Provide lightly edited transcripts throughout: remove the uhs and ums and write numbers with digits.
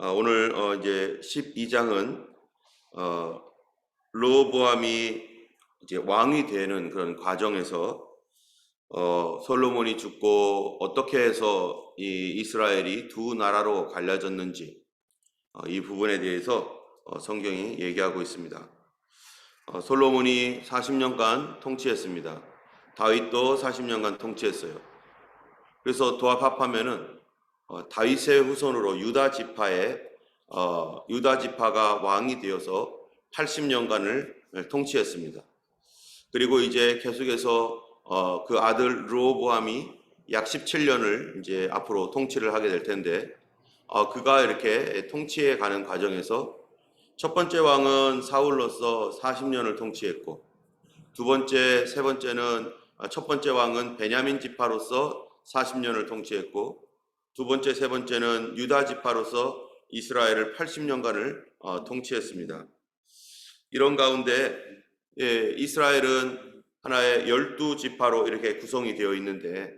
오늘 이제 12장은 르호보암이 이제 왕이 되는 그런 과정에서 솔로몬이 죽고 어떻게 해서 이 이스라엘이 두 나라로 갈라졌는지 이 부분에 대해서 성경이 얘기하고 있습니다. 솔로몬이 40년간 통치했습니다. 다윗도 40년간 통치했어요. 그래서 도합합하면은 다윗의 후손으로 유다 지파가 왕이 되어서 80년간을 통치했습니다. 그리고 이제 계속해서 그 아들 르호보암이 약 17년을 이제 앞으로 통치를 하게 될 텐데, 그가 이렇게 통치해 가는 과정에서 첫 번째 왕은 사울로서 40년을 통치했고, 두 번째, 세 번째는 첫 번째 왕은 베냐민 지파로서 40년을 통치했고, 두 번째, 세 번째는 유다 지파로서 이스라엘을 80년간을 통치했습니다. 이런 가운데 이스라엘은 하나의 12지파로 이렇게 구성이 되어 있는데,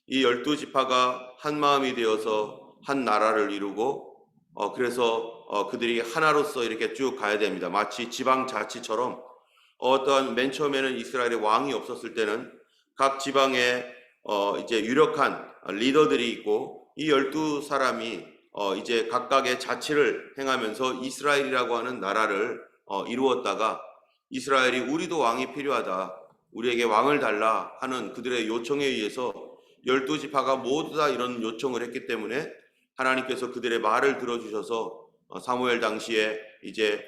이 12지파가 한 마음이 되어서 한 나라를 이루고 그래서 그들이 하나로서 이렇게 쭉 가야 됩니다. 마치 지방자치처럼 어떠한 맨 처음에는 이스라엘의 왕이 없었을 때는 각 지방에 이제 유력한 리더들이 있고, 이 12사람이 이제 각각의 자치를 행하면서 이스라엘이라고 하는 나라를 이루었다가, 이스라엘이 우리도 왕이 필요하다, 우리에게 왕을 달라 하는 그들의 요청에 의해서 12지파가 모두 다 이런 요청을 했기 때문에 하나님께서 그들의 말을 들어주셔서 사무엘 당시에 이제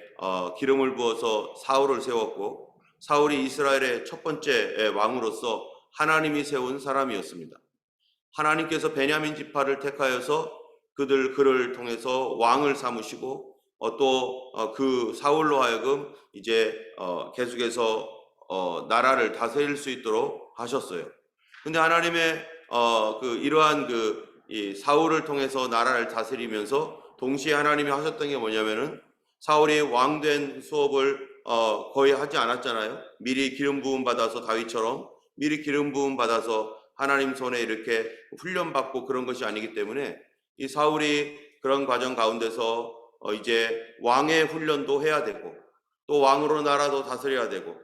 기름을 부어서 사울을 세웠고, 사울이 이스라엘의 첫 번째 왕으로서 하나님이 세운 사람이었습니다. 하나님께서 베냐민 지파를 택하여서 그를 통해서 왕을 삼으시고 또 그 사울로 하여금 이제 계속해서 나라를 다스릴 수 있도록 하셨어요. 근데 하나님의 이러한 이 사울을 통해서 나라를 다스리면서 동시에 하나님이 하셨던 게 뭐냐면은, 사울이 왕된 수업을 거의 하지 않았잖아요. 미리 기름 부음 받아서 다윗처럼 미리 기름 부음 받아서 하나님 손에 이렇게 훈련받고 그런 것이 아니기 때문에, 이 사울이 그런 과정 가운데서 이제 왕의 훈련도 해야 되고, 또 왕으로 나라도 다스려야 되고,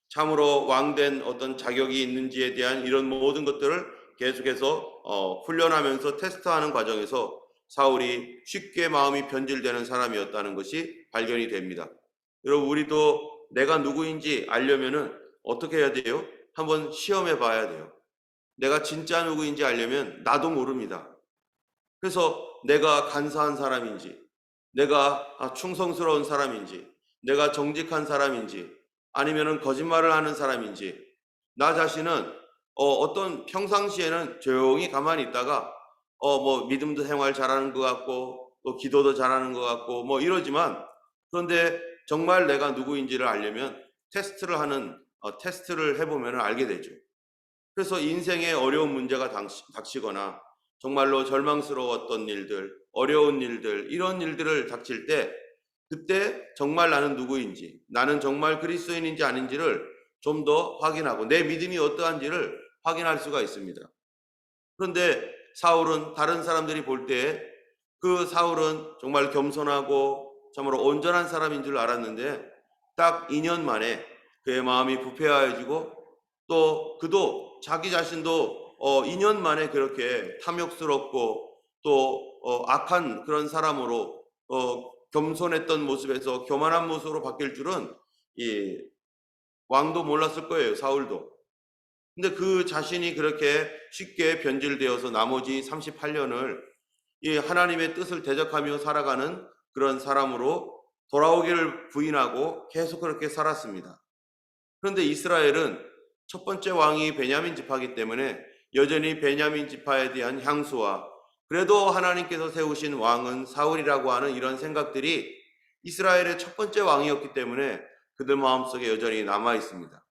참으로 왕된 어떤 자격이 있는지에 대한 이런 모든 것들을 계속해서 훈련하면서 테스트하는 과정에서 사울이 쉽게 마음이 변질되는 사람이었다는 것이 발견이 됩니다. 여러분, 우리도 내가 누구인지 알려면은 어떻게 해야 돼요? 한번 시험해 봐야 돼요. 내가 진짜 누구인지 알려면 나도 모릅니다. 그래서 내가 간사한 사람인지, 내가 충성스러운 사람인지, 내가 정직한 사람인지, 아니면은 거짓말을 하는 사람인지, 나 자신은 어떤 평상시에는 조용히 가만히 있다가 뭐 믿음도 생활 잘하는 것 같고, 또 기도도 잘하는 것 같고 뭐 이러지만, 그런데 정말 내가 누구인지를 알려면 테스트를 해보면 알게 되죠. 그래서 인생에 어려운 문제가 닥치거나 정말로 절망스러웠던 일들, 어려운 일들, 이런 일들을 닥칠 때, 그때 정말 나는 누구인지, 나는 정말 그리스도인인지 아닌지를 좀 더 확인하고 내 믿음이 어떠한지를 확인할 수가 있습니다. 그런데 사울은 다른 사람들이 볼 때 그 사울은 정말 겸손하고 참으로 온전한 사람인 줄 알았는데, 딱 2년 만에 그의 마음이 부패하여지고, 또 그도 자기 자신도 2년 만에 그렇게 탐욕스럽고 또 악한 그런 사람으로 겸손했던 모습에서 교만한 모습으로 바뀔 줄은 이 왕도 몰랐을 거예요, 사울도. 근데 그 자신이 그렇게 쉽게 변질되어서 나머지 38년을 이 하나님의 뜻을 대적하며 살아가는 그런 사람으로 돌아오기를 부인하고 계속 그렇게 살았습니다. 그런데 이스라엘은 첫 번째 왕이 베냐민 지파이기 때문에 여전히 베냐민 지파에 대한 향수와, 그래도 하나님께서 세우신 왕은 사울이라고 하는 이런 생각들이 이스라엘의 첫 번째 왕이었기 때문에 그들 마음속에 여전히 남아 있습니다.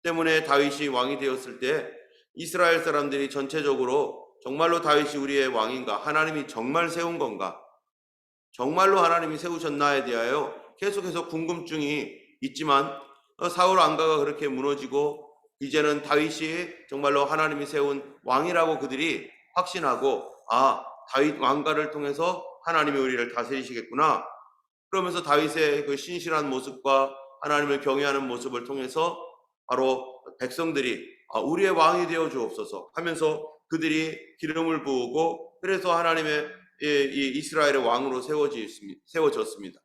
때문에 다윗이 왕이 되었을 때 이스라엘 사람들이 전체적으로 정말로 다윗이 우리의 왕인가, 하나님이 정말 세운 건가, 정말로 하나님이 세우셨나에 대하여 계속해서 궁금증이 있지만, 사울 왕가가 그렇게 무너지고 이제는 다윗이 정말로 하나님이 세운 왕이라고 그들이 확신하고, 다윗 왕가를 통해서 하나님이 우리를 다스리시겠구나. 그러면서 다윗의 그 신실한 모습과 하나님을 경외하는 모습을 통해서 바로 백성들이 우리의 왕이 되어 주옵소서 하면서 그들이 기름을 부으고 그래서 하나님의 이 이스라엘의 왕으로 세워졌습니다.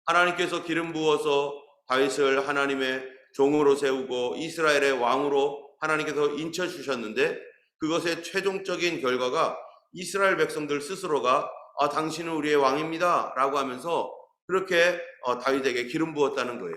하나님께서 기름 부어서 다윗을 하나님의 종으로 세우고 이스라엘의 왕으로 하나님께서 인쳐 주셨는데 그것의 최종적인 결과가 이스라엘 백성들 스스로가 당신은 우리의 왕입니다 라고 하면서 그렇게 다윗에게 기름 부었다는 거예요.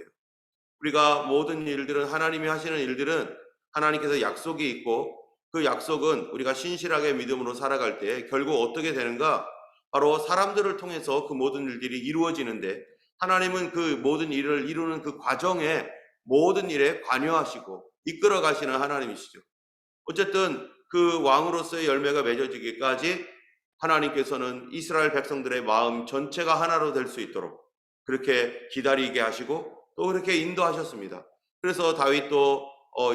우리가 모든 일들은 하나님이 하시는 일들은 하나님께서 약속이 있고 그 약속은 우리가 신실하게 믿음으로 살아갈 때 결국 어떻게 되는가? 바로 사람들을 통해서 그 모든 일들이 이루어지는데 하나님은 그 모든 일을 이루는 그 과정에 모든 일에 관여하시고 이끌어 가시는 하나님이시죠. 어쨌든 그 왕으로서의 열매가 맺어지기까지 하나님께서는 이스라엘 백성들의 마음 전체가 하나로 될 수 있도록 그렇게 기다리게 하시고 또 그렇게 인도하셨습니다. 그래서 다윗도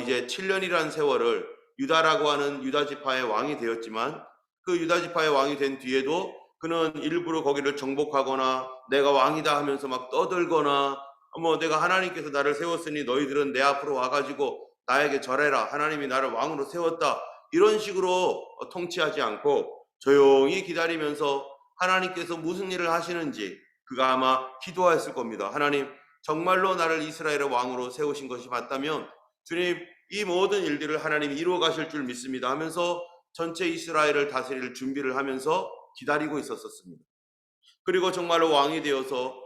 이제 7년이라는 세월을 유다라고 하는 유다 지파의 왕이 되었지만 그 유다 지파의 왕이 된 뒤에도 그는 일부러 거기를 정복하거나 내가 왕이다 하면서 막 떠들거나 내가 하나님께서 나를 세웠으니 너희들은 내 앞으로 와가지고 나에게 절해라. 하나님이 나를 왕으로 세웠다. 이런 식으로 통치하지 않고 조용히 기다리면서 하나님께서 무슨 일을 하시는지 그가 아마 기도했을 겁니다. 하나님 정말로 나를 이스라엘의 왕으로 세우신 것이 맞다면 주님 이 모든 일들을 하나님이 이루어 가실 줄 믿습니다 하면서 전체 이스라엘을 다스릴 준비를 하면서 기다리고 있었습니다. 그리고 정말로 왕이 되어서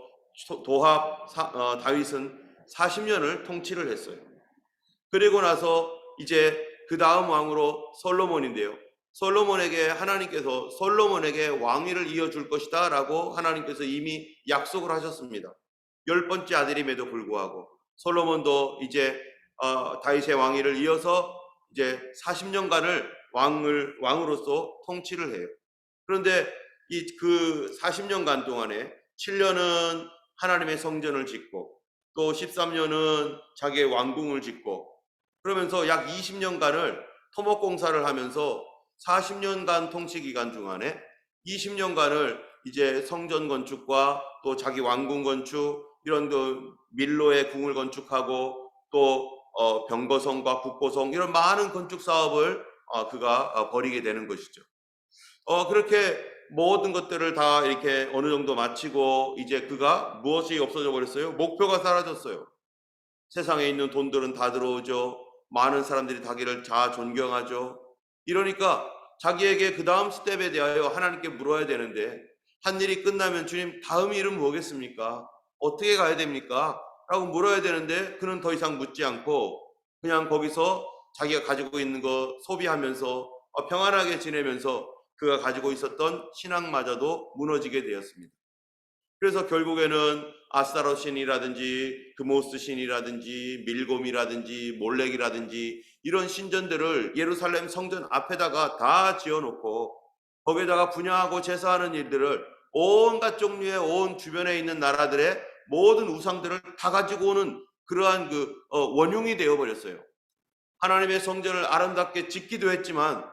다윗은 40년을 통치를 했어요. 그리고 나서 이제 그 다음 왕으로 솔로몬인데요. 솔로몬에게 하나님께서 솔로몬에게 왕위를 이어줄 것이다 라고 하나님께서 이미 약속을 하셨습니다. 10번째 아들임에도 불구하고 솔로몬도 이제 다윗의 왕위를 이어서 이제 40년간을 왕으로서 통치를 해요. 그런데 그 40년간 동안에 7년은 하나님의 성전을 짓고 또 13년은 자기의 왕궁을 짓고 그러면서 약 20년간을 토목공사를 하면서 40년간 통치 기간 중간에 20년간을 이제 성전 건축과 또 자기 왕궁 건축 이런 그 밀로의 궁을 건축하고 또 병거성과 국고성 이런 많은 건축 사업을 그가 벌이게 되는 것이죠. 그렇게 모든 것들을 다 이렇게 어느 정도 마치고 이제 그가 무엇이 없어져 버렸어요? 목표가 사라졌어요. 세상에 있는 돈들은 다 들어오죠. 많은 사람들이 자기를 다 존경하죠. 이러니까 자기에게 그 다음 스텝에 대하여 하나님께 물어야 되는데 한 일이 끝나면 주님 다음 일은 뭐겠습니까? 어떻게 가야 됩니까? 라고 물어야 되는데 그는 더 이상 묻지 않고 그냥 거기서 자기가 가지고 있는 거 소비하면서 평안하게 지내면서 그가 가지고 있었던 신앙마저도 무너지게 되었습니다. 그래서 결국에는 아스타롯 신이라든지 드모스 신이라든지 밀곰이라든지 몰렉이라든지 이런 신전들을 예루살렘 성전 앞에다가 다 지어놓고 거기에다가 분향하고 제사하는 일들을 온갖 종류의 온 주변에 있는 나라들의 모든 우상들을 다 가지고 오는 그러한 원흉이 되어버렸어요. 하나님의 성전을 아름답게 짓기도 했지만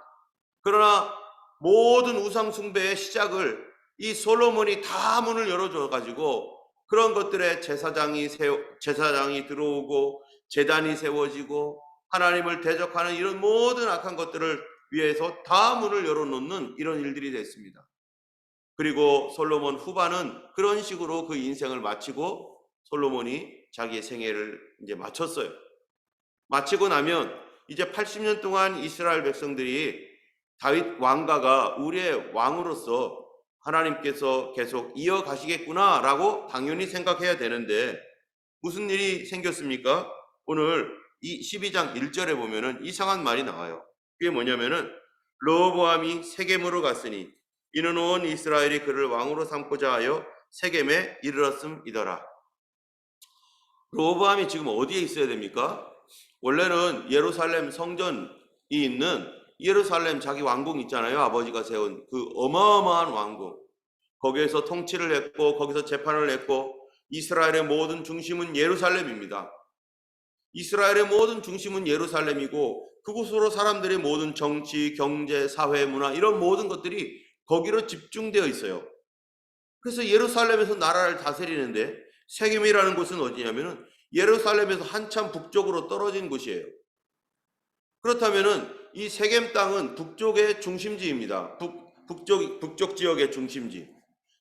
그러나 모든 우상 숭배의 시작을 이 솔로몬이 다 문을 열어줘 가지고 그런 것들에 제사장이 들어오고 제단이 세워지고 하나님을 대적하는 이런 모든 악한 것들을 위해서 다 문을 열어놓는 이런 일들이 됐습니다. 그리고 솔로몬 후반은 그런 식으로 그 인생을 마치고 솔로몬이 자기의 생애를 이제 마쳤어요. 마치고 나면 이제 80년 동안 이스라엘 백성들이 다윗 왕가가 우리의 왕으로서 하나님께서 계속 이어가시겠구나 라고 당연히 생각해야 되는데 무슨 일이 생겼습니까? 오늘 이 12장 1절에 보면은 이상한 말이 나와요. 그게 뭐냐면은 르호보암이 세겜으로 갔으니 이는 온 이스라엘이 그를 왕으로 삼고자 하여 세겜에 이르렀음이더라. 르호보암이 지금 어디에 있어야 됩니까? 원래는 예루살렘 성전이 있는 예루살렘 자기 왕궁 있잖아요. 아버지가 세운 그 어마어마한 왕궁. 거기에서 통치를 했고 거기서 재판을 했고 이스라엘의 모든 중심은 예루살렘입니다. 이스라엘의 모든 중심은 예루살렘이고 그곳으로 사람들의 모든 정치, 경제, 사회, 문화 이런 모든 것들이 거기로 집중되어 있어요. 그래서 예루살렘에서 나라를 다스리는데 세겜이라는 곳은 어디냐면은 예루살렘에서 한참 북쪽으로 떨어진 곳이에요. 그렇다면은 이 세겜 땅은 북쪽의 중심지입니다. 북쪽 지역의 중심지.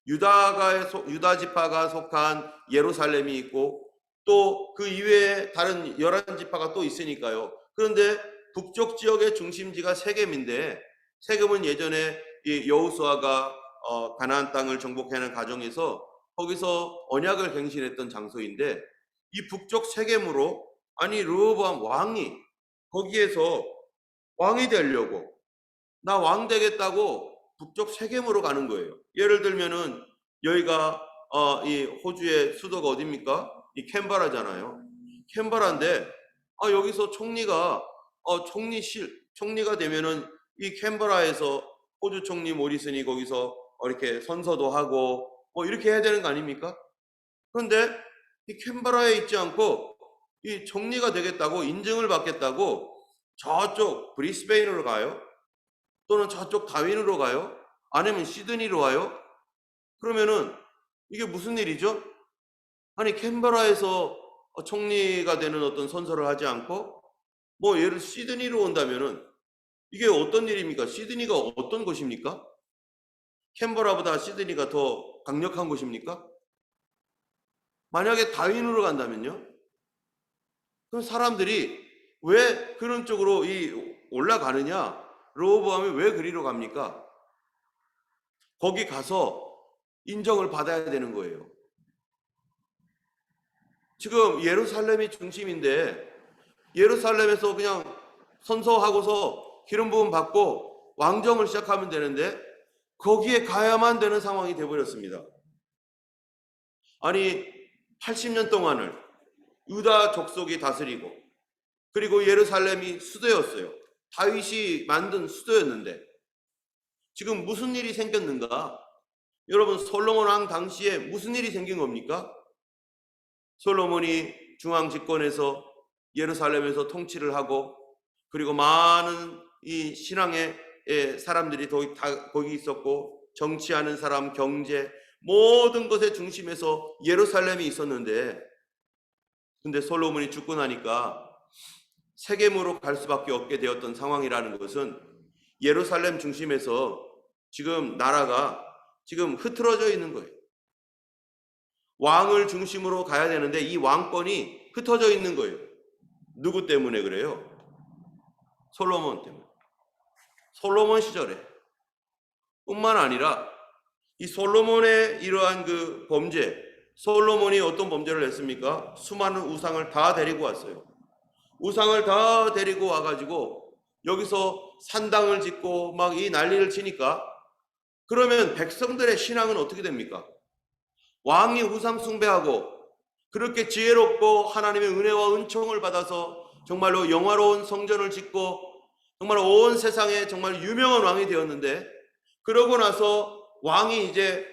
유다 지파가 속한 예루살렘이 있고 또 그 이외에 다른 11지파가 또 있으니까요. 그런데 북쪽 지역의 중심지가 세겜인데 세겜은 예전에 이 여호수아가 가나안 땅을 정복하는 과정에서 거기서 언약을 갱신했던 장소인데 이 북쪽 세겜으로 아니 르호보암 왕이 거기에서 왕이 되려고 나 왕 되겠다고 북쪽 세겜으로 가는 거예요. 예를 들면은 여기가 이 호주의 수도가 어디입니까? 이 캔버라잖아요. 캔버라인데 여기서 총리가 총리가 되면은 이 캔버라에서 호주 총리 모리슨이 거기서 이렇게 선서도 하고 뭐 이렇게 해야 되는 거 아닙니까? 그런데 이 캔버라에 있지 않고 이 총리가 되겠다고 인증을 받겠다고 저쪽 브리스베인으로 가요. 또는 저쪽 다윈으로 가요. 아니면 시드니로 와요. 그러면은 이게 무슨 일이죠? 아니 캔버라에서 총리가 되는 어떤 선서를 하지 않고 뭐 예를 시드니로 온다면은 이게 어떤 일입니까? 시드니가 어떤 곳입니까? 캔버라보다 시드니가 더 강력한 곳입니까? 만약에 다윈으로 간다면요? 그럼 사람들이 왜 그런 쪽으로 올라가느냐? 르호보암이 왜 그리로 갑니까? 거기 가서 인정을 받아야 되는 거예요. 지금 예루살렘이 중심인데 예루살렘에서 그냥 선서하고서 기름 부음 받고 왕정을 시작하면 되는데 거기에 가야만 되는 상황이 되어버렸습니다. 아니 80년 동안을 유다 족속이 다스리고 그리고 예루살렘이 수도였어요. 다윗이 만든 수도였는데 지금 무슨 일이 생겼는가? 여러분 솔로몬 왕 당시에 무슨 일이 생긴 겁니까? 솔로몬이 중앙 집권에서 예루살렘에서 통치를 하고 그리고 많은 이 신앙의 사람들이 거기 있었고 정치하는 사람, 경제 모든 것의 중심에서 예루살렘이 있었는데 근데 솔로몬이 죽고 나니까 세겜으로 갈 수밖에 없게 되었던 상황이라는 것은 예루살렘 중심에서 지금 나라가 지금 흐트러져 있는 거예요. 왕을 중심으로 가야 되는데 이 왕권이 흩어져 있는 거예요. 누구 때문에 그래요? 솔로몬 때문에. 솔로몬 시절에 뿐만 아니라 이 솔로몬의 이러한 그 범죄, 솔로몬이 어떤 범죄를 했습니까? 수많은 우상을 다 데리고 왔어요. 우상을 다 데리고 와가지고 여기서 산당을 짓고 막 이 난리를 치니까 그러면 백성들의 신앙은 어떻게 됩니까? 왕이 우상 숭배하고 그렇게 지혜롭고 하나님의 은혜와 은총을 받아서 정말로 영화로운 성전을 짓고 정말 온 세상에 정말 유명한 왕이 되었는데 그러고 나서 왕이 이제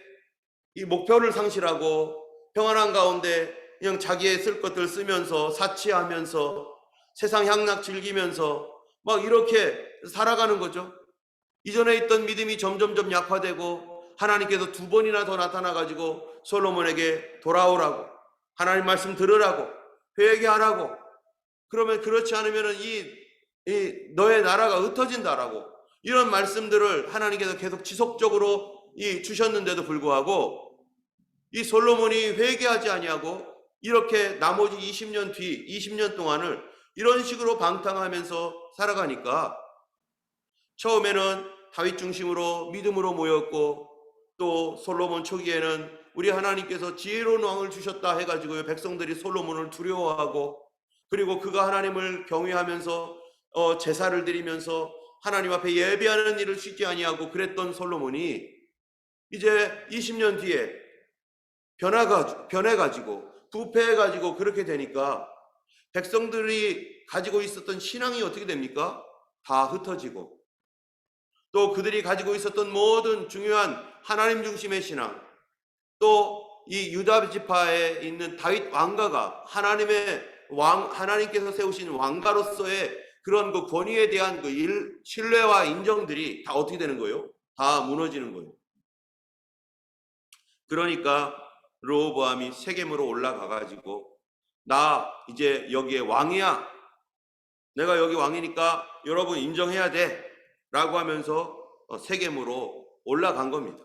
이 목표를 상실하고 평안한 가운데 그냥 자기의 쓸 것들 쓰면서 사치하면서 세상 향락 즐기면서 막 이렇게 살아가는 거죠. 이전에 있던 믿음이 점점점 약화되고 하나님께서 2번이나 더 나타나가지고 솔로몬에게 돌아오라고 하나님 말씀 들으라고 회개하라고 그러면 그렇지 않으면 너의 나라가 흩어진다라고 이런 말씀들을 하나님께서 계속 지속적으로 주셨는데도 불구하고 이 솔로몬이 회개하지 아니하고 이렇게 나머지 20년 동안을 이런 식으로 방탕하면서 살아가니까 처음에는 다윗 중심으로 믿음으로 모였고 또 솔로몬 초기에는 우리 하나님께서 지혜로운 왕을 주셨다 해가지고 백성들이 솔로몬을 두려워하고 그리고 그가 하나님을 경외하면서 제사를 드리면서 하나님 앞에 예배하는 일을 쉽게 아니하고 그랬던 솔로몬이 이제 20년 뒤에 변해가지고 부패해가지고 그렇게 되니까 백성들이 가지고 있었던 신앙이 어떻게 됩니까? 다 흩어지고 또 그들이 가지고 있었던 모든 중요한 하나님 중심의 신앙 또 이 유다 지파에 있는 다윗 왕가가 하나님께서 세우신 왕가로서의 그런 그 권위에 대한 그 신뢰와 인정들이 다 어떻게 되는 거예요? 다 무너지는 거예요. 그러니까 르호보암이 세겜으로 올라가 가지고 나 이제 여기에 왕이야. 내가 여기 왕이니까 여러분 인정해야 돼. 라고 하면서 세겜으로 올라간 겁니다.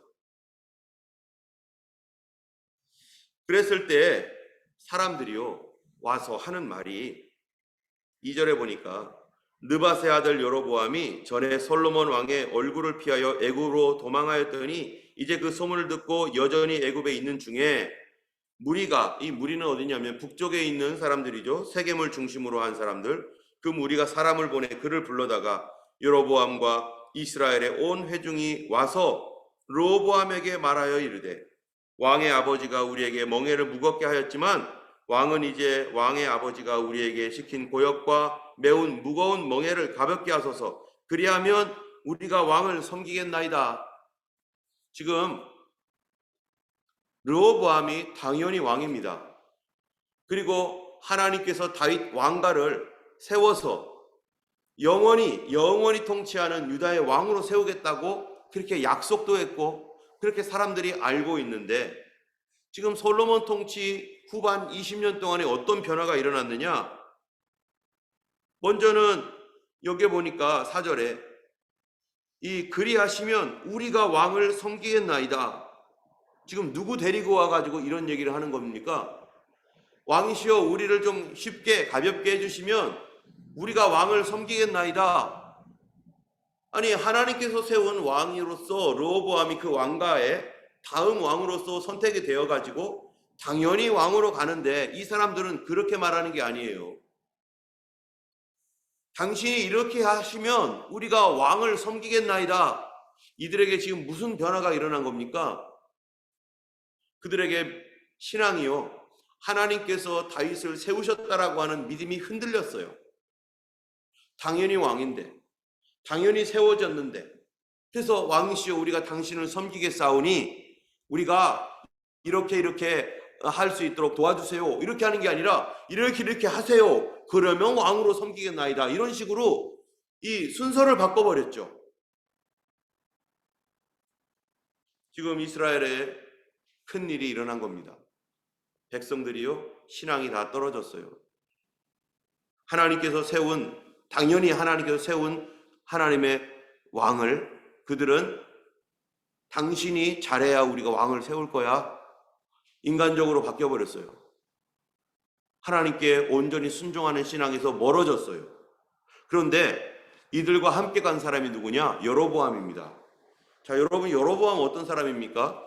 그랬을 때 사람들이요 와서 하는 말이 2절에 보니까 느바세 아들 여로보암이 전에 솔로몬 왕의 얼굴을 피하여 애굽으로 도망하였더니 이제 그 소문을 듣고 여전히 애굽에 있는 중에 무리가, 이 무리는 어디냐면 북쪽에 있는 사람들이죠. 세겜을 중심으로 한 사람들, 그 무리가 사람을 보내 그를 불러다가 여로보암과 이스라엘의 온 회중이 와서 르호보암에게 말하여 이르되 왕의 아버지가 우리에게 멍에를 무겁게 하였지만 왕은 이제 왕의 아버지가 우리에게 시킨 고역과 매운 무거운 멍에를 가볍게 하소서. 그리하면 우리가 왕을 섬기겠나이다. 지금 르호보암이 당연히 왕입니다. 그리고 하나님께서 다윗 왕가를 세워서 영원히 통치하는 유다의 왕으로 세우겠다고 그렇게 약속도 했고 그렇게 사람들이 알고 있는데 지금 솔로몬 통치 후반 20년 동안에 어떤 변화가 일어났느냐? 먼저는 여기 보니까 4절에 이 그리하시면 우리가 왕을 섬기겠나이다. 지금 누구 데리고 와가지고 이런 얘기를 하는 겁니까? 왕이시여 우리를 좀 쉽게 가볍게 해주시면 우리가 왕을 섬기겠나이다. 아니 하나님께서 세운 왕으로서 르호보암이 그 왕가의 다음 왕으로서 선택이 되어가지고 당연히 왕으로 가는데 이 사람들은 그렇게 말하는 게 아니에요. 당신이 이렇게 하시면 우리가 왕을 섬기겠나이다. 이들에게 지금 무슨 변화가 일어난 겁니까? 그들에게 신앙이요. 하나님께서 다윗을 세우셨다라고 하는 믿음이 흔들렸어요. 당연히 왕인데, 당연히 세워졌는데, 그래서 왕이시여 우리가 당신을 섬기겠사오니 우리가 이렇게 할 수 있도록 도와주세요. 이렇게 하는 게 아니라 이렇게 하세요. 그러면 왕으로 섬기겠나이다. 이런 식으로 이 순서를 바꿔버렸죠. 지금 이스라엘에 큰 일이 일어난 겁니다. 백성들이요 신앙이 다 떨어졌어요. 당연히 하나님께서 세운 하나님의 왕을 그들은 당신이 잘해야 우리가 왕을 세울 거야. 인간적으로 바뀌어버렸어요. 하나님께 온전히 순종하는 신앙에서 멀어졌어요. 그런데 이들과 함께 간 사람이 누구냐? 여로보암입니다. 자, 여러분 여로보암 어떤 사람입니까?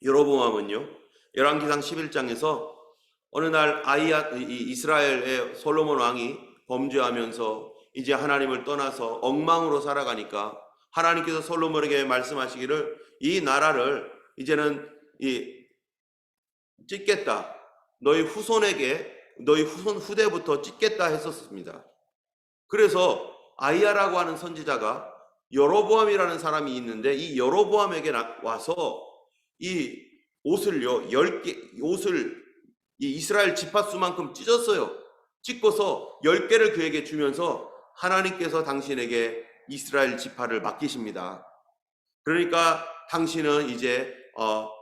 여로보암은요 열왕기상 11장에서 어느 날 이스라엘의 솔로몬 왕이 범죄하면서 이제 하나님을 떠나서 엉망으로 살아가니까 하나님께서 솔로몬에게 말씀하시기를 이 나라를 이제는 찢겠다. 너희 후대부터 찢겠다 했었습니다. 그래서 아이야라고 하는 선지자가 여로보암이라는 사람이 있는데 이 여로보암에게 와서 이 옷을 이 이스라엘 지파수만큼 찢었어요. 찢고서 10개를 그에게 주면서 하나님께서 당신에게 이스라엘 지파를 맡기십니다. 그러니까 당신은 이제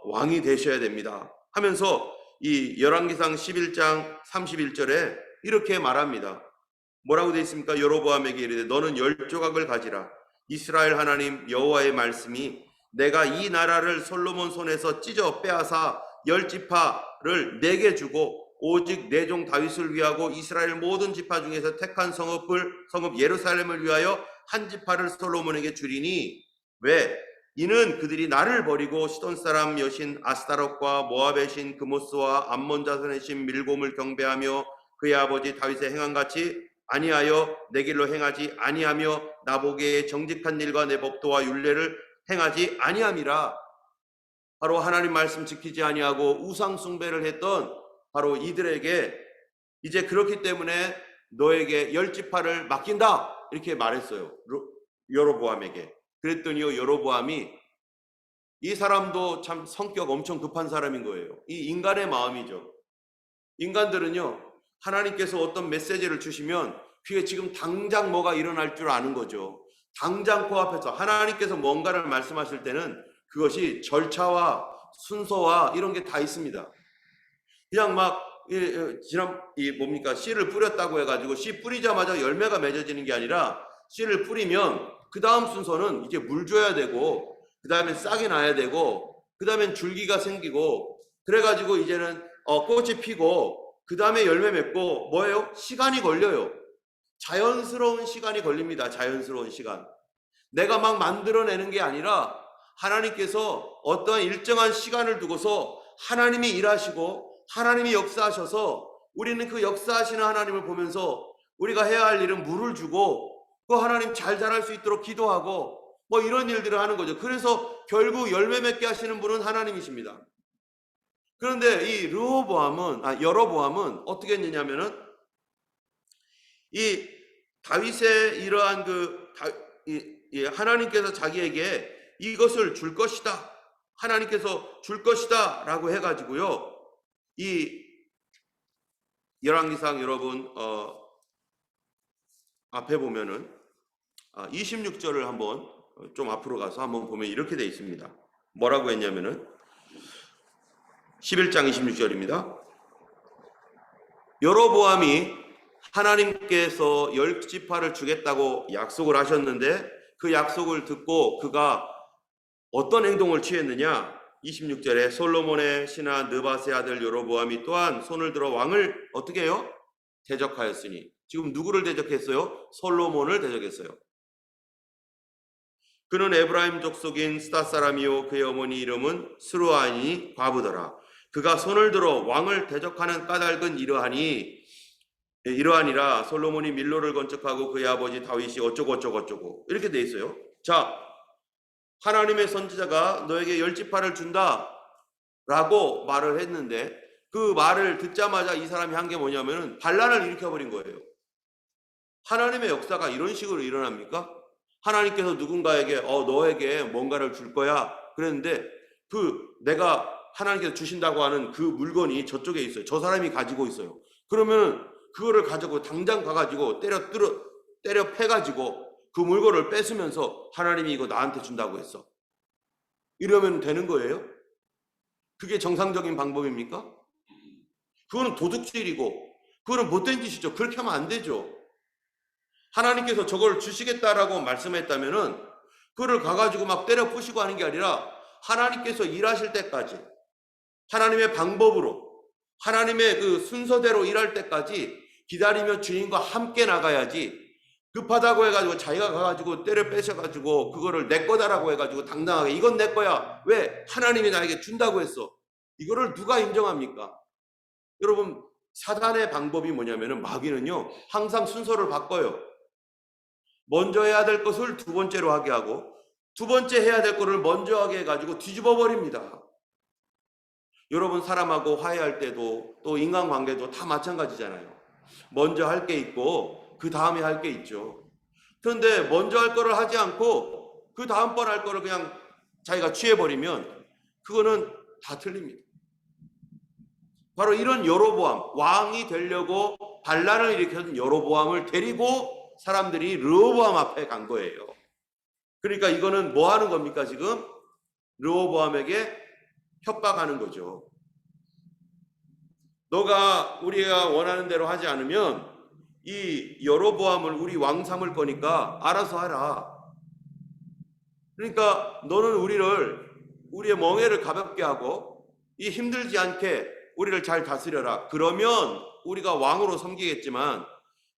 왕이 되셔야 됩니다. 하면서 이 열왕기상 11장 31절에 이렇게 말합니다. 뭐라고 되어 있습니까? 여로보암에게 이르되 너는 10조각을 가지라. 이스라엘 하나님 여호와의 말씀이 내가 이 나라를 솔로몬 손에서 찢어 빼앗아 10지파를 내게 주고 오직 내 종 다윗을 위하고 이스라엘 모든 지파 중에서 택한 성읍 예루살렘을 위하여 한 지파를 솔로몬에게 주리니 왜? 이는 그들이 나를 버리고 시돈 사람 여신 아스타롯과 모압의 신 그모스와 암몬 자손의 신 밀곰을 경배하며 그의 아버지 다윗의 행함같이 아니하여 내 길로 행하지 아니하며 나보기에 정직한 일과 내 법도와 율례를 행하지 아니함이라. 바로 하나님 말씀 지키지 아니하고 우상 숭배를 했던 바로 이들에게 이제 그렇기 때문에 너에게 10지파를 맡긴다 이렇게 말했어요. 여로보암에게. 그랬더니요 여로보암이 이 사람도 참 성격 엄청 급한 사람인 거예요. 이 인간의 마음이죠. 인간들은요 하나님께서 어떤 메시지를 주시면 그게 지금 당장 뭐가 일어날 줄 아는 거죠. 당장 코앞에서 하나님께서 뭔가를 말씀하실 때는 그것이 절차와 순서와 이런 게 다 있습니다. 그냥 막 뭡니까 씨를 뿌렸다고 해가지고 씨 뿌리자마자 열매가 맺어지는 게 아니라 씨를 뿌리면 그 다음 순서는 이제 물 줘야 되고 그 다음에 싹이 나야 되고 그 다음엔 줄기가 생기고 그래가지고 이제는 꽃이 피고 그 다음에 열매 맺고 뭐예요? 시간이 걸려요. 자연스러운 시간이 걸립니다. 자연스러운 시간. 내가 막 만들어내는 게 아니라 하나님께서 어떠한 일정한 시간을 두고서 하나님이 일하시고 하나님이 역사하셔서 우리는 그 역사하시는 하나님을 보면서 우리가 해야 할 일은 물을 주고 그 하나님 잘 자랄 수 있도록 기도하고 뭐 이런 일들을 하는 거죠. 그래서 결국 열매 맺게 하시는 분은 하나님이십니다. 그런데 이 여로보암은 어떻게 했느냐면은 이 다윗의 이러한 하나님께서 자기에게 이것을 줄 것이다. 하나님께서 줄 것이다 라고 해가지고요. 이 열왕기상 여러분 앞에 보면은 26절을 한번 좀 앞으로 가서 한번 보면 이렇게 돼 있습니다. 뭐라고 했냐면은 11장 26절입니다. 여로보암이 하나님께서 10지파를 주겠다고 약속을 하셨는데 그 약속을 듣고 그가 어떤 행동을 취했느냐? 26절에 솔로몬의 신하 느밧의 아들 여로보암이 또한 손을 들어 왕을 어떻게 해요? 대적하였으니. 지금 누구를 대적했어요? 솔로몬을 대적했어요. 그는 에브라임 족속인 스닷 사람이요 그의 어머니 이름은 스루아니 과부더라. 그가 손을 들어 왕을 대적하는 까닭은 이러하니라 솔로몬이 밀로를 건축하고 그의 아버지 다윗이 어쩌고 이렇게 돼 있어요. 자, 하나님의 선지자가 너에게 10지파를 준다 라고 말을 했는데 그 말을 듣자마자 이 사람이 한 게 뭐냐면은 반란을 일으켜버린 거예요. 하나님의 역사가 이런 식으로 일어납니까? 하나님께서 누군가에게 너에게 뭔가를 줄 거야 그랬는데 내가 하나님께서 주신다고 하는 그 물건이 저쪽에 있어요. 저 사람이 가지고 있어요. 그러면 그거를 가지고 당장 가가지고 때려 패가지고 그 물건을 뺏으면서 하나님이 이거 나한테 준다고 했어. 이러면 되는 거예요? 그게 정상적인 방법입니까? 그거는 도둑질이고 그거는 못된 짓이죠. 그렇게 하면 안 되죠. 하나님께서 저걸 주시겠다라고 말씀했다면은 그거를 가가지고 막 때려 부시고 하는 게 아니라 하나님께서 일하실 때까지 하나님의 방법으로 하나님의 그 순서대로 일할 때까지 기다리며 주인과 함께 나가야지 급하다고 해가지고 자기가 가가지고 때려 뺏어가지고 그거를 내 거다라고 해가지고 당당하게 이건 내 거야. 왜? 하나님이 나에게 준다고 했어. 이거를 누가 인정합니까? 여러분 사단의 방법이 뭐냐면은 마귀는요 항상 순서를 바꿔요. 먼저 해야 될 것을 두 번째로 하게 하고 두 번째 해야 될 것을 먼저 하게 해가지고 뒤집어 버립니다. 여러분 사람하고 화해할 때도 또 인간관계도 다 마찬가지잖아요. 먼저 할 게 있고 그 다음에 할 게 있죠. 그런데 먼저 할 거를 하지 않고 그 다음번 할 거를 그냥 자기가 취해버리면 그거는 다 틀립니다. 바로 이런 여로보암, 왕이 되려고 반란을 일으켰던 여로보암을 데리고 사람들이 르호보암 앞에 간 거예요. 그러니까 이거는 뭐 하는 겁니까 지금? 르호보암에게 협박하는 거죠. 너가 우리가 원하는 대로 하지 않으면 이 여로보암을 우리 왕 삼을 거니까 알아서 하라. 그러니까 너는 우리의 멍에를 가볍게 하고 이 힘들지 않게 우리를 잘 다스려라. 그러면 우리가 왕으로 섬기겠지만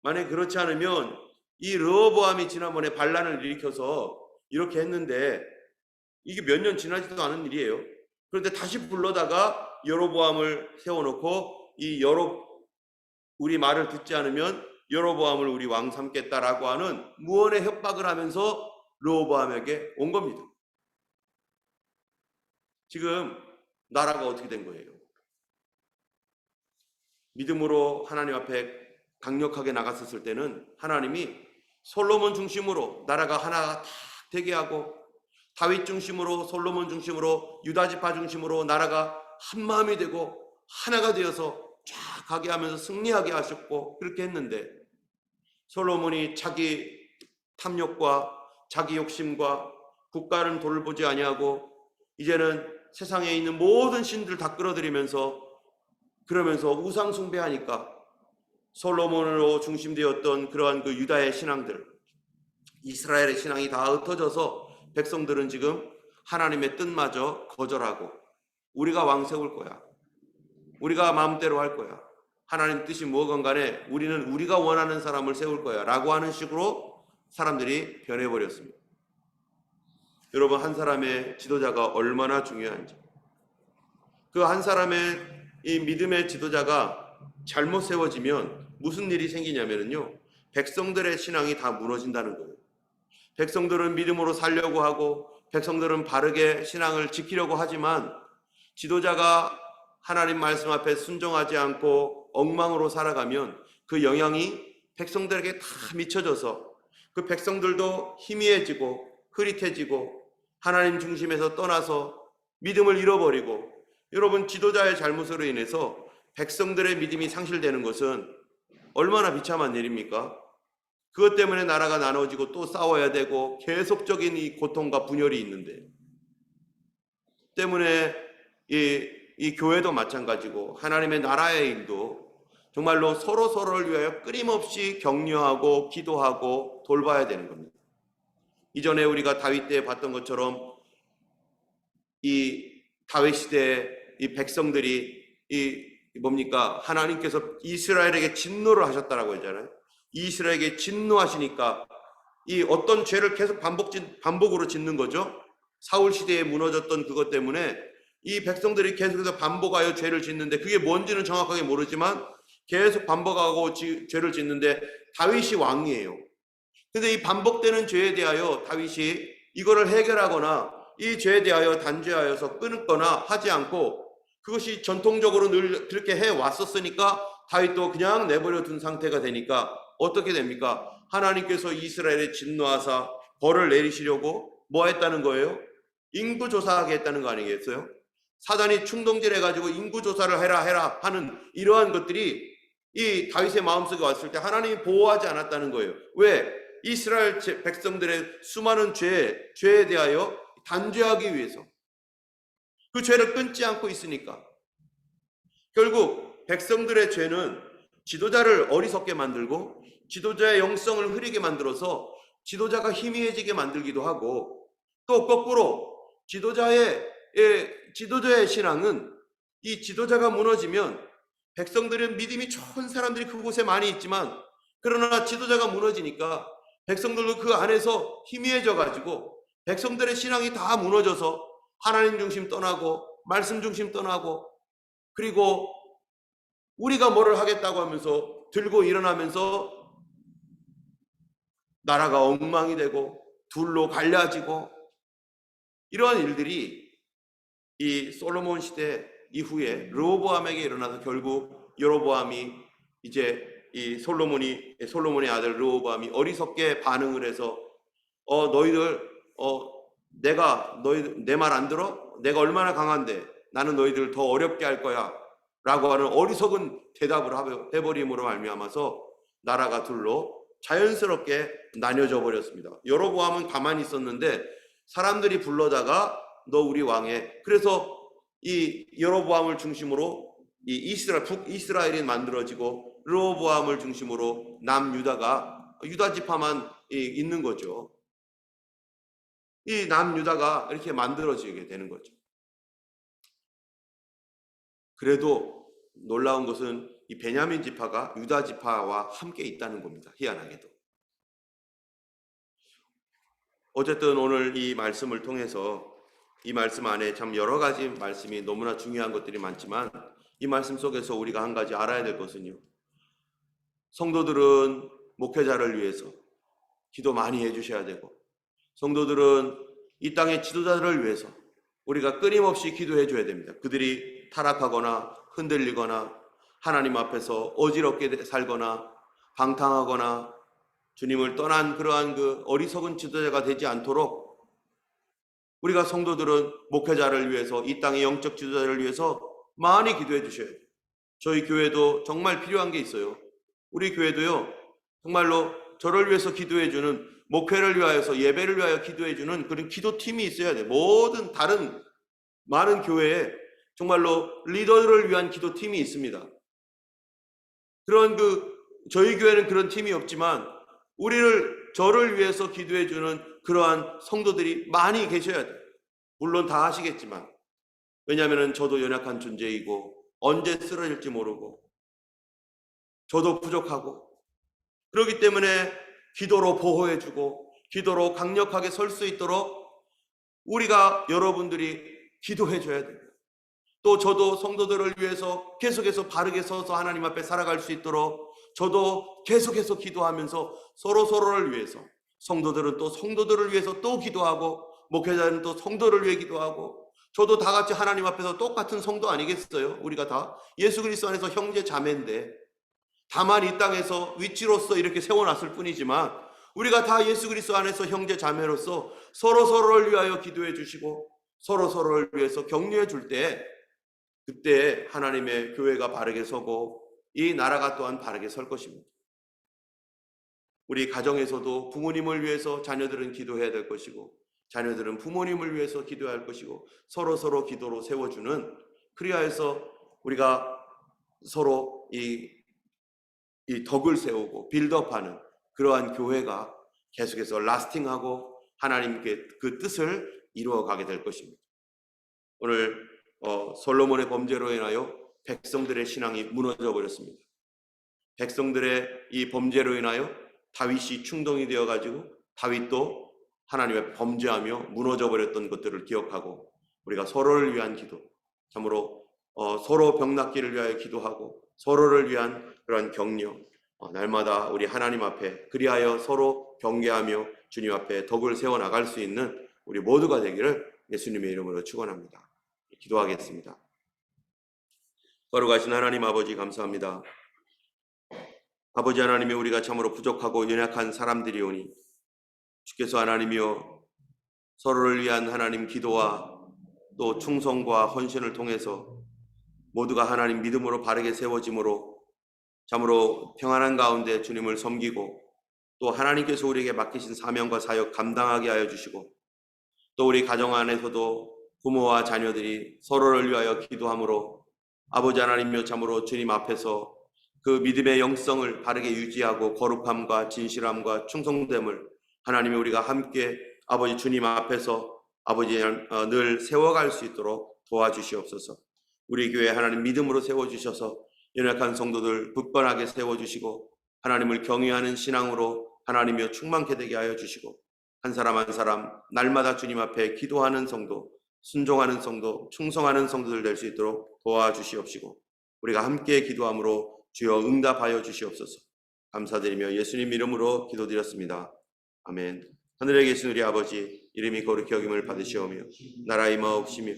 만약에 그렇지 않으면 이 르호보암이 지난번에 반란을 일으켜서 이렇게 했는데 이게 몇 년 지나지도 않은 일이에요. 그런데 다시 불러다가 여로보암을 세워놓고 우리 말을 듣지 않으면 여로보암을 우리 왕 삼겠다라고 하는 무언의 협박을 하면서 르호보암에게 온 겁니다. 지금 나라가 어떻게 된 거예요? 믿음으로 하나님 앞에 강력하게 나갔었을 때는 하나님이 솔로몬 중심으로 나라가 하나 딱 되게 하고 다윗 중심으로 솔로몬 중심으로 유다 지파 중심으로 나라가 한 마음이 되고 하나가 되어서 쫙 가게 하면서 승리하게 하셨고 그렇게 했는데 솔로몬이 자기 탐욕과 자기 욕심과 국가는 돌보지 아니하고 이제는 세상에 있는 모든 신들 다 끌어들이면서 그러면서 우상 숭배하니까 솔로몬으로 중심되었던 그러한 그 유다의 신앙들, 이스라엘의 신앙이 다 흩어져서 백성들은 지금 하나님의 뜻마저 거절하고 우리가 왕 세울 거야, 우리가 마음대로 할 거야, 하나님 뜻이 뭐건 간에 우리는 우리가 원하는 사람을 세울 거야 라고 하는 식으로 사람들이 변해버렸습니다. 여러분, 한 사람의 지도자가 얼마나 중요한지, 그 한 사람의 이 믿음의 지도자가 잘못 세워지면 무슨 일이 생기냐면요, 백성들의 신앙이 다 무너진다는 거예요. 백성들은 믿음으로 살려고 하고 백성들은 바르게 신앙을 지키려고 하지만 지도자가 하나님 말씀 앞에 순종하지 않고 엉망으로 살아가면 그 영향이 백성들에게 다 미쳐져서 그 백성들도 희미해지고 흐릿해지고 하나님 중심에서 떠나서 믿음을 잃어버리고, 여러분, 지도자의 잘못으로 인해서 백성들의 믿음이 상실되는 것은 얼마나 비참한 일입니까? 그것 때문에 나라가 나눠지고 또 싸워야 되고 계속적인 이 고통과 분열이 있는데, 때문에 이 교회도 마찬가지고 하나님의 나라의 일도 정말로 서로를 위하여 끊임없이 격려하고 기도하고 돌봐야 되는 겁니다. 이전에 우리가 다윗 때 봤던 것처럼 이 다윗 시대에 이 백성들이 하나님께서 이스라엘에게 진노를 하셨다라고 했잖아요. 이스라엘에게 진노하시니까 이 어떤 죄를 계속 반복으로 짓는 거죠. 사울 시대에 무너졌던 그것 때문에 이 백성들이 계속해서 반복하여 죄를 짓는데, 그게 뭔지는 정확하게 모르지만 계속 반복하고 죄를 짓는데 다윗이 왕이에요. 근데 이 반복되는 죄에 대하여 다윗이 이거를 해결하거나 이 죄에 대하여 단죄하여서 끊거나 하지 않고, 그것이 전통적으로 늘 그렇게 해왔었으니까 다윗도 그냥 내버려 둔 상태가 되니까 어떻게 됩니까? 하나님께서 이스라엘에 진노하사 벌을 내리시려고 뭐 했다는 거예요? 인구조사하게 했다는 거 아니겠어요? 사단이 충동질해가지고 인구조사를 해라 하는 이러한 것들이 이 다윗의 마음속에 왔을 때 하나님이 보호하지 않았다는 거예요. 왜? 이스라엘 백성들의 수많은 죄에 대하여 단죄하기 위해서, 그 죄를 끊지 않고 있으니까. 결국 백성들의 죄는 지도자를 어리석게 만들고 지도자의 영성을 흐리게 만들어서 지도자가 희미해지게 만들기도 하고, 또 거꾸로 지도자의 신앙은 이 지도자가 무너지면 백성들은 믿음이 좋은 사람들이 그곳에 많이 있지만, 그러나 지도자가 무너지니까 백성들도 그 안에서 희미해져 가지고 백성들의 신앙이 다 무너져서 하나님 중심 떠나고 말씀 중심 떠나고, 그리고 우리가 뭐를 하겠다고 하면서 들고 일어나면서 나라가 엉망이 되고 둘로 갈라지고, 이러한 일들이 이 솔로몬 시대 이후에 르호보암에게 일어나서 결국 여로보암이 이제 이 솔로몬의 아들 르호보암이 어리석게 반응을 해서 너희들 내 말 안 들어? 내가 얼마나 강한데 나는 너희들을 더 어렵게 할 거야 라고 하는 어리석은 대답을 해버림으로 말미암아서 나라가 둘로 자연스럽게 나뉘어져 버렸습니다. 여로보암은 가만히 있었는데 사람들이 불러다가 너 우리 왕해. 그래서 이 여로보암을 중심으로 이 북이스라엘이 만들어지고 르호보암을 중심으로 유다 지파만 있는 거죠. 이 남유다가 이렇게 만들어지게 되는 거죠. 그래도 놀라운 것은 이 베냐민 지파가 유다 지파와 함께 있다는 겁니다. 희한하게도. 어쨌든 오늘 이 말씀을 통해서 이 말씀 안에 참 여러 가지 말씀이 너무나 중요한 것들이 많지만, 이 말씀 속에서 우리가 한 가지 알아야 될 것은요, 성도들은 목회자를 위해서 기도 많이 해주셔야 되고, 성도들은 이 땅의 지도자들을 위해서 우리가 끊임없이 기도해 줘야 됩니다. 그들이 타락하거나 흔들리거나 하나님 앞에서 어지럽게 살거나 방탕하거나 주님을 떠난 그러한 그 어리석은 지도자가 되지 않도록 우리가 성도들은 목회자를 위해서, 이 땅의 영적 지도자를 위해서 많이 기도해 주셔야 돼요. 저희 교회도 정말 필요한 게 있어요. 우리 교회도요, 정말로 저를 위해서 기도해 주는, 목회를 위하여서 예배를 위하여 기도해 주는 그런 기도팀이 있어야 돼요. 모든 다른 많은 교회에 정말로 리더를 위한 기도팀이 있습니다. 그런 저희 교회는 그런 팀이 없지만 저를 위해서 기도해 주는 그러한 성도들이 많이 계셔야 돼요. 물론 다 하시겠지만, 왜냐하면 저도 연약한 존재이고 언제 쓰러질지 모르고 저도 부족하고, 그렇기 때문에 기도로 보호해 주고 기도로 강력하게 설 수 있도록 우리가 여러분들이 기도해 줘야 돼요. 또 저도 성도들을 위해서 계속해서 바르게 서서 하나님 앞에 살아갈 수 있도록 저도 계속해서 기도하면서 서로를 위해서, 성도들은 또 성도들을 위해서 또 기도하고, 목회자는 또 성도를 위해 기도하고, 저도 다 같이 하나님 앞에서 똑같은 성도 아니겠어요? 우리가 다 예수 그리스도 안에서 형제 자매인데, 다만 이 땅에서 위치로서 이렇게 세워놨을 뿐이지만 우리가 다 예수 그리스도 안에서 형제 자매로서 서로를 위하여 기도해 주시고 서로를 위해서 격려해 줄 때, 그때 하나님의 교회가 바르게 서고 이 나라가 또한 바르게 설 것입니다. 우리 가정에서도 부모님을 위해서 자녀들은 기도해야 될 것이고, 자녀들은 부모님을 위해서 기도해야 할 것이고, 서로 기도로 세워주는, 그리하여서 우리가 서로 이 덕을 세우고 빌드업하는 그러한 교회가 계속해서 라스팅하고 하나님께 그 뜻을 이루어가게 될 것입니다. 오늘 솔로몬의 범죄로 인하여 백성들의 신앙이 무너져 버렸습니다. 백성들의 이 범죄로 인하여 다윗이 충동이 되어가지고 다윗도 하나님의 범죄하며 무너져 버렸던 것들을 기억하고, 우리가 서로를 위한 기도, 참으로 서로 병낫기를 위하여 기도하고 서로를 위한 그런 격려, 날마다 우리 하나님 앞에 그리하여 서로 경계하며 주님 앞에 덕을 세워나갈 수 있는 우리 모두가 되기를 예수님의 이름으로 축원합니다. 기도하겠습니다. 거룩하신 하나님 아버지, 감사합니다. 아버지 하나님이 우리가 참으로 부족하고 연약한 사람들이오니 주께서 하나님이여 서로를 위한 하나님 기도와 또 충성과 헌신을 통해서 모두가 하나님 믿음으로 바르게 세워짐으로 참으로 평안한 가운데 주님을 섬기고, 또 하나님께서 우리에게 맡기신 사명과 사역 감당하게 하여 주시고, 또 우리 가정 안에서도 부모와 자녀들이 서로를 위하여 기도함으로 아버지 하나님이여 참으로 주님 앞에서 그 믿음의 영성을 바르게 유지하고 거룩함과 진실함과 충성됨을 하나님이 우리가 함께 아버지 주님 앞에서 아버지 늘 세워갈 수 있도록 도와주시옵소서. 우리 교회 하나님 믿음으로 세워주셔서 연약한 성도들 굳건하게 세워주시고 하나님을 경외하는 신앙으로 하나님이여 충만케 되게 하여 주시고, 한 사람 한 사람 날마다 주님 앞에 기도하는 성도, 순종하는 성도, 충성하는 성도들 될 수 있도록 도와주시옵시고, 우리가 함께 기도함으로 주여 응답하여 주시옵소서. 감사드리며 예수님 이름으로 기도드렸습니다. 아멘. 하늘에 계신 우리 아버지, 이름이 거룩히 여김을 받으시오며 나라의 임하옵시며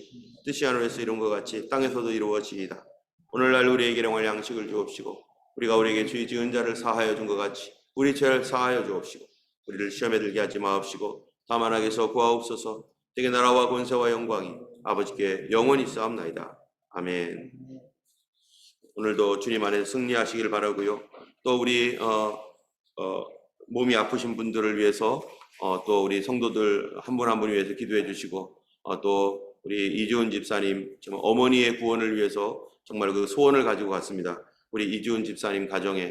뜻이 하늘에서 이룬 것 같이 땅에서도 이루어지이다. 오늘날 우리에게 일용할 양식을 주옵시고, 우리가 우리에게 죄 지은 자를 사하여 준 것 같이 우리 죄를 사하여 주옵시고, 우리를 시험에 들게 하지 마옵시고 다만 악에서 구하옵소서. 되게 나라와 권세와 영광이 아버지께 영원히 있사옵나이다. 아멘. 오늘도 주님 안에서 승리하시길 바라고요. 또 우리 몸이 아프신 분들을 위해서 또 우리 성도들 한 분 한 분 위해서 기도해 주시고, 또 우리 이주은 집사님 지금 어머니의 구원을 위해서 정말 그 소원을 가지고 갔습니다. 우리 이주은 집사님 가정에